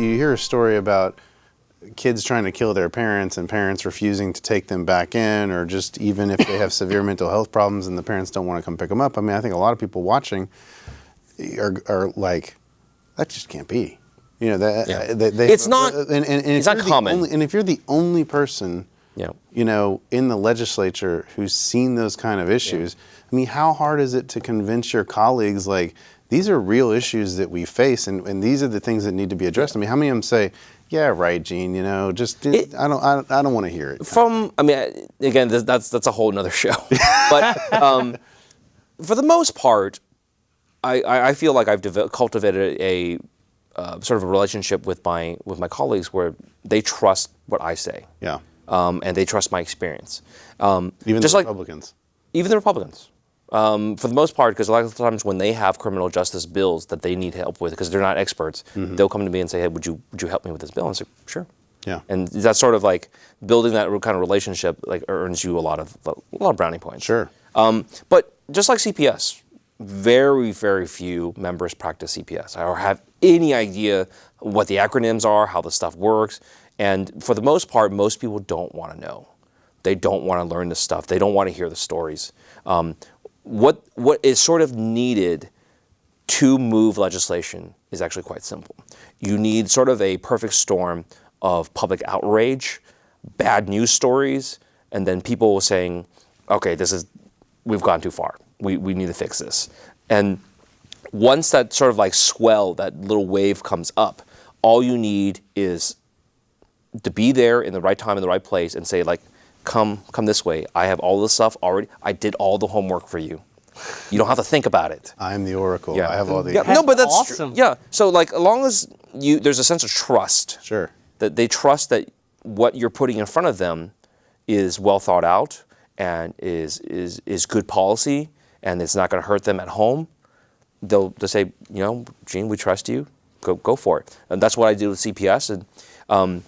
you hear a story about kids trying to kill their parents and parents refusing to take them back in, or just even if they have severe mental health problems and the parents don't want to come pick them up. I mean, I think a lot of people watching are like, that just can't be. You know, it's not. It's not common. And if you're the only person, you know, in the legislature who's seen those kind of issues, I mean, how hard is it to convince your colleagues, like, these are real issues that we face, and these are the things that need to be addressed? I mean, how many of them say, yeah, right, Gene, you know, I don't want to hear it. I mean, again, that's a whole nother show. But for the most part, I feel like I've cultivated a sort of a relationship with my colleagues where they trust what I say. Yeah. And they trust my experience. Even just the Republicans. Even the Republicans. For the most part, because a lot of times when they have criminal justice bills that they need help with, because they're not experts, they'll come to me and say, hey, would you help me with this bill? And I say, sure. Yeah. And that's sort of like building that kind of relationship, like, earns you a lot of brownie points. Sure. But just like CPS, very, very few members practice CPS or have any idea what the acronyms are, how the stuff works. And for the most part, most people don't want to know. They don't want to learn this stuff. They don't want to hear the stories. What is sort of needed to move legislation is actually quite simple. You need sort of a perfect storm of public outrage, bad news stories, and then people saying, okay, we've gone too far. We need to fix this. And once that sort of like swell, that little wave comes up, all you need is to be there in the right time, in the right place, and say, like, come this way. I have all this stuff already. I did all the homework for you. You don't have to think about it. I'm the oracle. I have all the... Yeah. No, but that's awesome. Yeah. So, like, as long as there's a sense of trust. Sure. That they trust that what you're putting in front of them is well thought out and is good policy and it's not going to hurt them at home. They'll say, you know, Gene, we trust you. Go for it. And that's what I did with CPS. And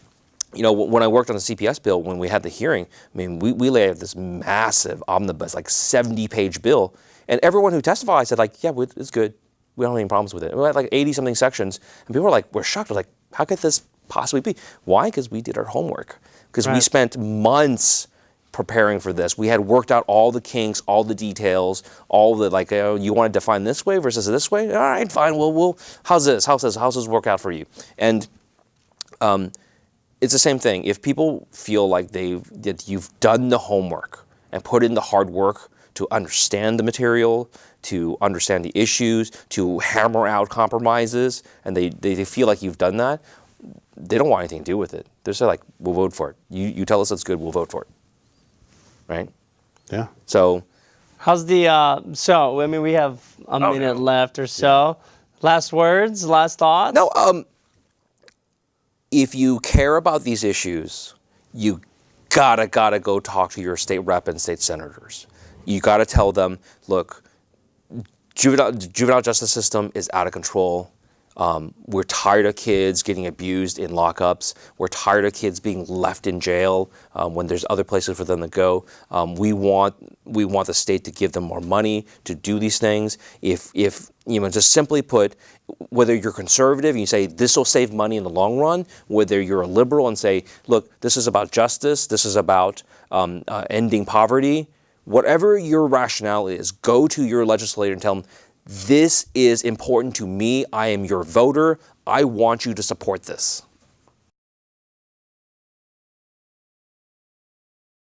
you know, when I worked on the CPS bill, when we had the hearing, I mean, we laid out this massive omnibus, like 70-page bill, and everyone who testified said, like, yeah, it's good. We don't have any problems with it. We had like 80-something sections, and people were like, we're shocked. We're like, how could this possibly be? Why? Because we did our homework. Because we spent months preparing for this. We had worked out all the kinks, all the details, all the, like, you want to define this way versus this way? All right, fine. Well, how's this? How's this work out for you? And it's the same thing. If people feel like that you've done the homework and put in the hard work to understand the material, to understand the issues, to hammer out compromises, and they feel like you've done that, they don't want anything to do with it. They're just like, we'll vote for it. You tell us it's good, we'll vote for it. Right? Yeah. So, how's the, so, I mean, we have a minute left or so. Yeah. Last words, last thoughts? No, if you care about these issues, you gotta go talk to your state rep and state senators. You gotta tell them, look, juvenile justice system is out of control. We're tired of kids getting abused in lockups. We're tired of kids being left in jail when there's other places for them to go. We want the state to give them more money to do these things. If you know, just simply put, whether you're conservative and you say this will save money in the long run, whether you're a liberal and say, look, this is about justice, this is about ending poverty, whatever your rationale is, go to your legislator and tell them, this is important to me. I am your voter. I want you to support this.